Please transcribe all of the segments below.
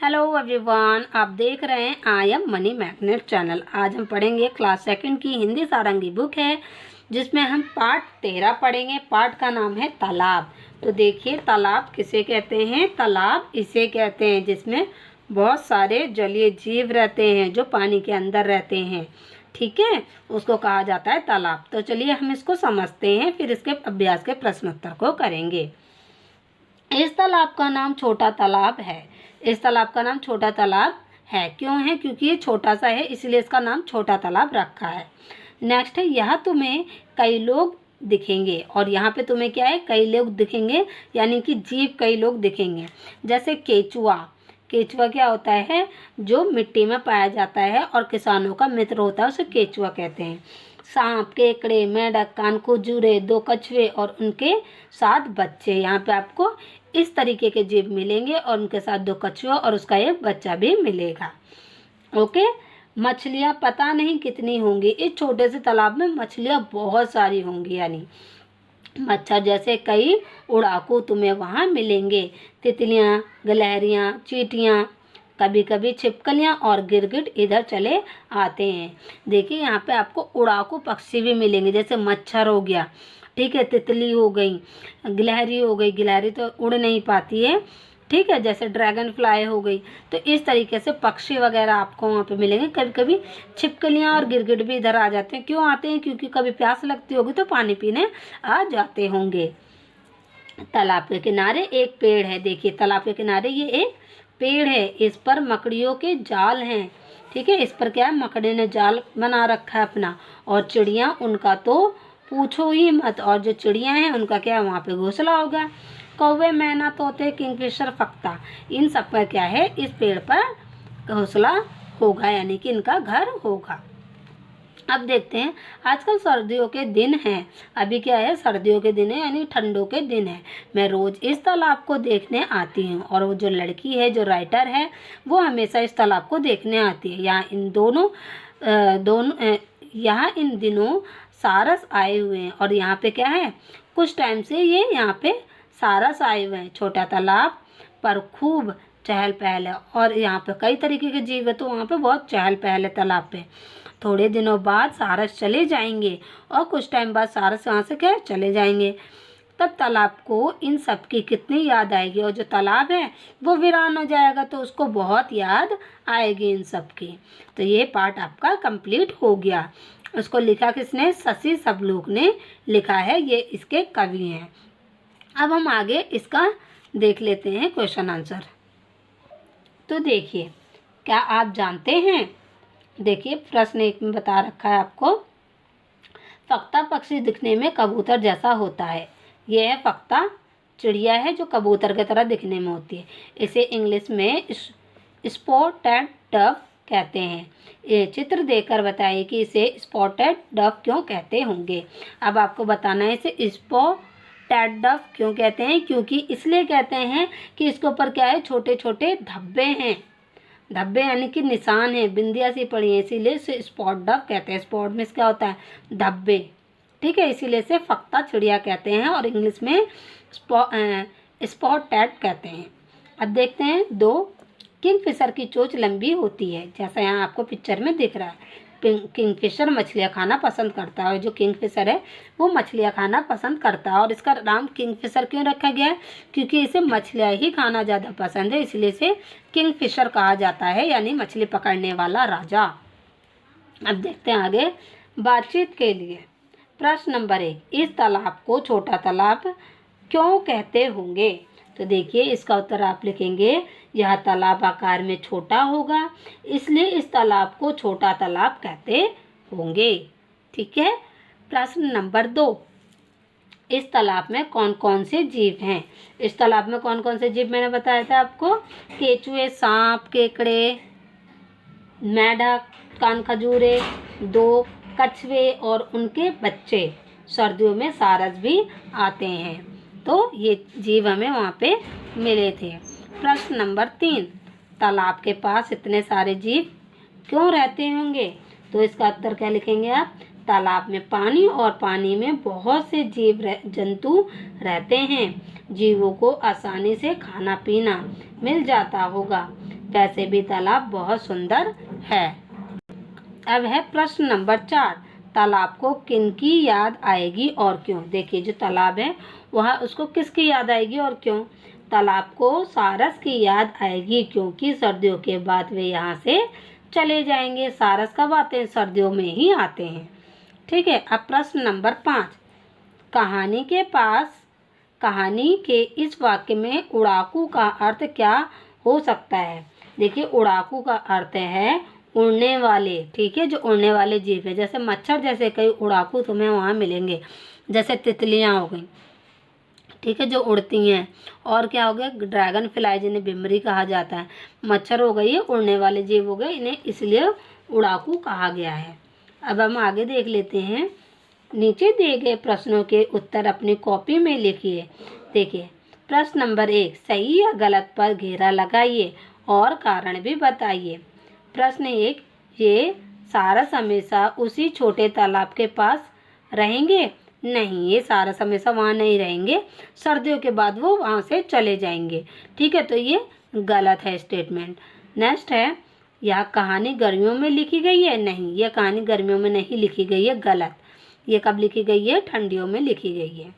Hello everyone, आप देख रहे हैं I am money magnet channel. आज हम पढ़ेंगे क्लास सेकंड की हिंदी सारंगी बुक है, जिसमें हम पाठ 13 पढ़ेंगे। पाठ का नाम है तालाब। तो देखिए, तालाब किसे कहते हैं? तालाब इसे कहते हैं जिसमें बहुत सारे जलीय जीव रहते हैं, जो पानी के अंदर रहते हैं। ठीक है, उसको कहा जाता है तालाब। तो चलिए हम इसको समझते हैं, फिर इसके अभ्यास के प्रश्नोत्तर को करेंगे। इस तालाब का नाम छोटा तालाब है। इस तालाब का नाम छोटा तालाब है। क्यों है? क्योंकि ये छोटा सा है, इसलिए इसका नाम छोटा तालाब रखा है। नेक्स्ट है, यह तुम्हें कई लोग दिखेंगे। और यहाँ पे तुम्हें क्या है? कई लोग दिखेंगे, यानी कि जीव कई लोग दिखेंगे। जैसे केचुआ। केचुआ क्या होता है? जो मिट्टी में पाया जाता है और किसानों का मित्र होता है, उसे केचुआ कहते हैं। सांप, केकड़े, मेंढक, कान खजूरे, 2 कछुए और उनके 7 बच्चे। यहाँ पे आपको इस तरीके के जीव मिलेंगे और उनके साथ 2 कछुए और उसका एक बच्चा भी मिलेगा। ओके। मछलियाँ पता नहीं कितनी होंगी। इस छोटे से तालाब में मछलियाँ बहुत सारी होंगी, यानी मच्छर जैसे कई उड़ाकू तुम्हें वहाँ मिलेंगे। तितलियाँ, गिलहरियाँ, चींटियाँ, कभी कभी छिपकलियाँ और गिरगिट इधर चले आते हैं। देखिए, यहाँ पे आपको उड़ाकू पक्षी भी मिलेंगे, जैसे मच्छर हो गया, ठीक है, तितली हो गई, गिलहरी हो गई। गिलहरी तो उड़ नहीं पाती है, ठीक है, जैसे ड्रैगन फ्लाई हो गई। तो इस तरीके से पक्षी वगैरह आपको वहाँ पे मिलेंगे। कभी कभी छिपकलियाँ और गिरगिट भी इधर आ जाते हैं। क्यों आते हैं? क्योंकि कभी प्यास लगती होगी तो पानी पीने आ जाते होंगे। तालाब के किनारे एक पेड़ है। देखिए, तालाब के किनारे ये एक पेड़ है। इस पर मकड़ियों के जाल हैं। ठीक है, इस पर क्या है? मकड़ी ने जाल बना रखा है अपना। और चिड़िया, उनका तो पूछो ही मत। और जो चिड़िया हैं उनका क्या है? वहाँ पे घोंसला होगा। कौवे, मैना, तोते, किंगफिशर, फक्ता, इन सब का क्या है? इस पेड़ पर घोंसला होगा, यानी कि इनका घर होगा। अब देखते हैं, आजकल सर्दियों के दिन हैं। अभी क्या है? सर्दियों के दिन है, यानी ठंडों के दिन है। मैं रोज इस तालाब को देखने आती हूँ। और वो जो लड़की है, जो राइटर है, वो हमेशा इस तालाब को देखने आती है। यहाँ इन दिनों सारस आए हुए हैं। और यहाँ पे क्या है? कुछ टाइम से ये यहाँ पे सारस आए हुए हैं। छोटा तालाब पर खूब चहल पहल है। और यहाँ पे कई तरीके के जीव है, तो वहाँ पे बहुत चहल पहल है तालाब पे। थोड़े दिनों बाद सारस चले जाएंगे और कुछ टाइम बाद सारस वहाँ से क्या चले जाएंगे। तब तालाब को इन सब की कितनी याद आएगी। और जो तालाब है वो वीरान हो जाएगा, तो उसको बहुत याद आएगी इन सब की। तो ये पार्ट आपका कंप्लीट हो गया। उसको लिखा किसने? शशि सबलोक ने लिखा है। ये इसके कवि हैं। अब हम आगे इसका देख लेते हैं क्वेश्चन आंसर। तो देखिए, क्या आप जानते हैं? देखिए, प्रश्न 1 में बता रखा है आपको, फक्ता पक्षी दिखने में कबूतर जैसा होता है। यह है फक्ता, चिड़िया है जो कबूतर की तरह दिखने में होती है। इसे इंग्लिश में स्पॉटेड डव कहते हैं। ये चित्र देखकर बताइए कि इसे स्पॉटेड डव क्यों कहते होंगे। अब आपको बताना है इसे स्पॉटेड डव क्यों कहते हैं। क्योंकि इसलिए कहते हैं कि इसके ऊपर क्या है? छोटे छोटे धब्बे हैं। धब्बे यानी कि निशान है, बिंदियाँ सी पड़ी है, इसीलिए इसे स्पॉट डव कहते हैं। स्पॉट में क्या होता है? धब्बे। ठीक है, इसीलिए इसे फक्ता चिड़िया कहते हैं और इंग्लिश में स्पॉटेड कहते हैं। अब देखते हैं 2, किंगफिशर की चोंच लंबी होती है, जैसा यहाँ आपको पिक्चर में दिख रहा है। किंगफिशर मछलियाँ खाना पसंद करता है। और जो किंगफिशर है वो मछलियाँ खाना पसंद करता है। और इसका नाम किंगफिशर क्यों रखा गया है? क्योंकि इसे मछलियाँ ही खाना ज़्यादा पसंद है, इसलिए इसे किंगफिशर कहा जाता है, यानी मछली पकड़ने वाला राजा। अब देखते हैं आगे बातचीत के लिए। प्रश्न नंबर 1, इस तालाब को छोटा तालाब क्यों कहते होंगे? तो देखिए, इसका उत्तर आप लिखेंगे, यह तालाब आकार में छोटा होगा, इसलिए इस तालाब को छोटा तालाब कहते होंगे। ठीक है। प्रश्न नंबर 2, इस तालाब में कौन कौन से जीव हैं? इस तालाब में कौन कौन से जीव मैंने बताया था आपको? केचुए, सांप, केकड़े, मेंढक, कान खजूरे, 2 कछुए और उनके बच्चे। सर्दियों में सारस भी आते हैं। तो ये जीव हमें वहाँ पे मिले थे। प्रश्न नंबर 3, तालाब के पास इतने सारे जीव क्यों रहते होंगे? तो इसका उत्तर क्या लिखेंगे आप? तालाब में पानी और पानी में बहुत से जीव जंतु रहते हैं। जीवों को आसानी से खाना पीना मिल जाता होगा। वैसे भी तालाब बहुत सुंदर है। अब है प्रश्न नंबर 4, तालाब को किनकी याद आएगी और क्यों। देखिए जो तालाब है वह उसको किसकी याद आएगी और क्यों। तालाब को सारस की याद आएगी क्योंकि सर्दियों के बाद वे यहाँ से चले जाएंगे। सारस कब आते हैं, सर्दियों में ही आते हैं। ठीक है। अब प्रश्न नंबर 5, कहानी के इस वाक्य में उड़ाकू का अर्थ क्या हो सकता है। देखिए उड़ाकू का अर्थ है उड़ने वाले। ठीक है, जो उड़ने वाले जीव है, जैसे मच्छर जैसे कई उड़ाकू तुम्हें वहाँ मिलेंगे, जैसे तितलियाँ हो गई, ठीक है, जो उड़ती हैं। और क्या हो गया, ड्रैगन फ्लाई जिन्हें बिमरी कहा जाता है। मच्छर हो गई, उड़ने वाले जीव हो गए, इन्हें इसलिए उड़ाकू कहा गया है। अब हम आगे देख लेते हैं। नीचे दिए गए प्रश्नों के उत्तर अपनी कॉपी में लिखिए। देखिए प्रश्न नंबर 1, सही या गलत पर घेरा लगाइए और कारण भी बताइए। प्रश्न 1, ये सारस हमेशा उसी छोटे तालाब के पास रहेंगे। नहीं, ये सारस हमेशा वहाँ नहीं रहेंगे, सर्दियों के बाद वो वहाँ से चले जाएंगे। ठीक है, तो ये गलत है स्टेटमेंट। नेक्स्ट है, यह कहानी गर्मियों में लिखी गई है। नहीं, यह कहानी गर्मियों में नहीं लिखी गई है, गलत। ये कब लिखी गई है, ठंडियों में लिखी गई है।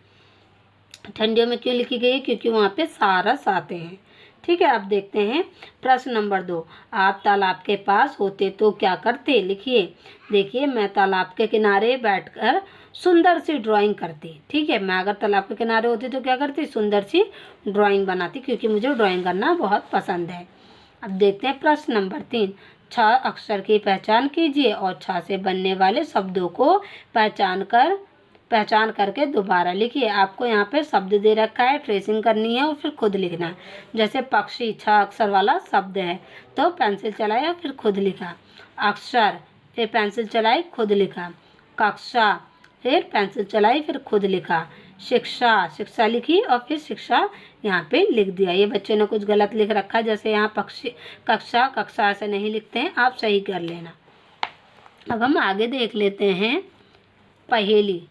ठंडियों में क्यों लिखी गई है, क्योंकि वहाँ पे सारस आते हैं। ठीक है, अब देखते हैं प्रश्न नंबर 2, आप तालाब के पास होते तो क्या करते। लिखिए। देखिए मैं तालाब के किनारे बैठकर सुंदर सी ड्राइंग करती। ठीक है, मैं अगर तालाब के किनारे होती तो क्या करती, सुंदर सी ड्राइंग बनाती, क्योंकि मुझे ड्राइंग करना बहुत पसंद है। अब देखते हैं प्रश्न नंबर 3, 6 अक्षर की पहचान कीजिए और 6 से बनने वाले शब्दों को पहचान करके दोबारा लिखिए। आपको यहाँ पे शब्द दे रखा है, ट्रेसिंग करनी है और फिर खुद लिखना है। जैसे पक्षी 6 अक्षर वाला शब्द है, तो पेंसिल चलाया फिर खुद लिखा। अक्षर, फिर पेंसिल चलाई खुद लिखा। कक्षा, फिर पेंसिल चलाई फिर खुद लिखा। शिक्षा लिखी और फिर शिक्षा यहाँ पे लिख दिया। ये बच्चे ने कुछ गलत लिख रखा है, जैसे यहाँ पक्षी कक्षा ऐसे नहीं लिखते हैं, आप सही कर लेना। अब हम आगे देख लेते हैं पहेली।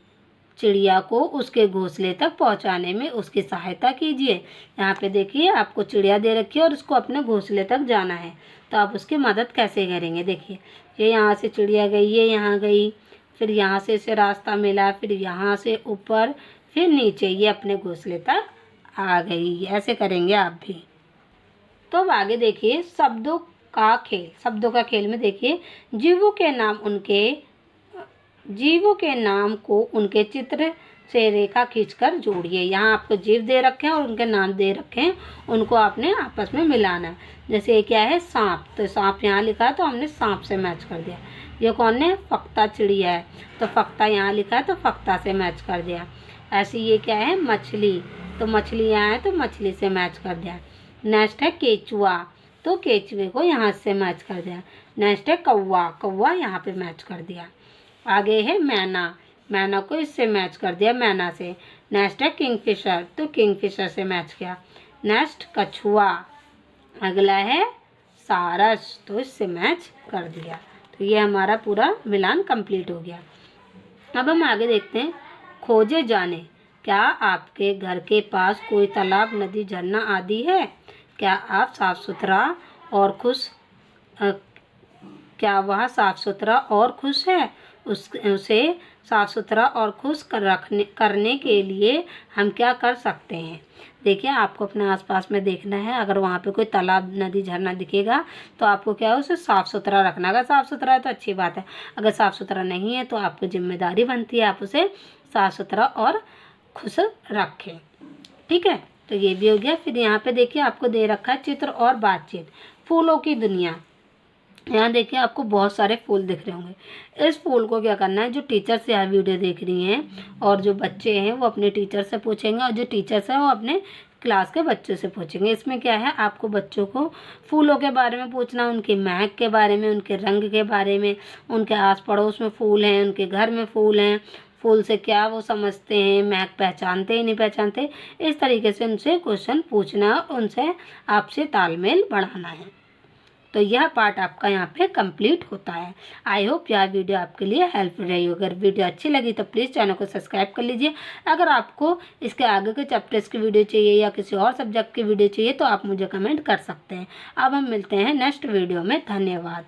चिड़िया को उसके घोंसले तक पहुंचाने में उसकी सहायता कीजिए। यहाँ पे देखिए आपको चिड़िया दे रखी है और उसको अपने घोंसले तक जाना है, तो आप उसकी मदद कैसे करेंगे। देखिए ये यहाँ से चिड़िया गई, ये यहाँ गई, फिर यहाँ से इसे रास्ता मिला, फिर यहाँ से ऊपर, फिर नीचे, ये अपने घोंसले तक आ गई। ऐसे करेंगे आप भी। तो अब आगे देखिए शब्दों का खेल में देखिए जीवों के नाम को उनके चित्र से रेखा खींचकर जोड़िए। यहाँ आपको जीव दे रखे हैं और उनके नाम दे रखे हैं, उनको आपने आपस में मिलाना है। जैसे ये क्या है, सांप, तो सांप यहाँ लिखा है तो हमने सांप से मैच कर दिया। ये कौन है, फक्ता चिड़िया है, तो फक्ता यहाँ लिखा है तो फक्ता से मैच कर दिया। ऐसे ये क्या है, मछली, तो मछली यहाँ है तो मछली से मैच कर दिया। नेक्स्ट है केचुआ, तो केचुए को यहाँ से मैच कर दिया। नेक्स्ट है कौवा यहाँ पे मैच कर दिया। आगे है मैना को इससे मैच कर दिया, मैना से। नेक्स्ट है किंगफिशर, तो किंगफिशर से मैच किया। नेक्स्ट कछुआ, अगला है सारस, तो इससे मैच कर दिया। तो ये हमारा पूरा मिलान कंप्लीट हो गया। अब हम आगे देखते हैं खोजे जाने। क्या आपके घर के पास कोई तालाब, नदी, झरना आदि है। क्या आप क्या वह साफ सुथरा और खुश है। उसे साफ सुथरा और खुश करने के लिए हम क्या कर सकते हैं। देखिए आपको अपने आसपास में देखना है, अगर वहाँ पे कोई तालाब, नदी, झरना दिखेगा तो आपको क्या है, उसे साफ़ सुथरा रखना। अगर साफ़ सुथरा है तो अच्छी बात है, अगर साफ़ सुथरा नहीं है तो आपकी जिम्मेदारी बनती है आप उसे साफ़ सुथरा और खुश रखें। ठीक है, तो ये भी हो गया। फिर यहाँ पे देखिए आपको दे रखा है चित्र और बातचीत। फूलों की दुनिया, यहाँ देखिए आपको बहुत सारे फूल दिख रहे होंगे। इस फूल को क्या करना है, जो टीचर से यहाँ वीडियो देख रही हैं और जो बच्चे हैं वो अपने टीचर से पूछेंगे और जो टीचर्स हैं वो अपने क्लास के बच्चों से पूछेंगे। इसमें क्या है, आपको बच्चों को फूलों के बारे में पूछना, उनकी महक के बारे में, उनके रंग के बारे में, उनके आस पड़ोस में फूल हैं, उनके घर में फूल हैं, फूल से क्या वो समझते हैं, महक पहचानते हैं नहीं पहचानते, इस तरीके से उनसे क्वेश्चन पूछना, उनसे आपसे तालमेल बढ़ाना है। तो यह पार्ट आपका यहाँ पे कंप्लीट होता है। आई होप यह वीडियो आपके लिए हेल्पफुल रही। अगर वीडियो अच्छी लगी तो प्लीज़ चैनल को सब्सक्राइब कर लीजिए। अगर आपको इसके आगे के चैप्टर्स की वीडियो चाहिए या किसी और सब्जेक्ट की वीडियो चाहिए तो आप मुझे कमेंट कर सकते हैं। अब हम मिलते हैं नेक्स्ट वीडियो में। धन्यवाद।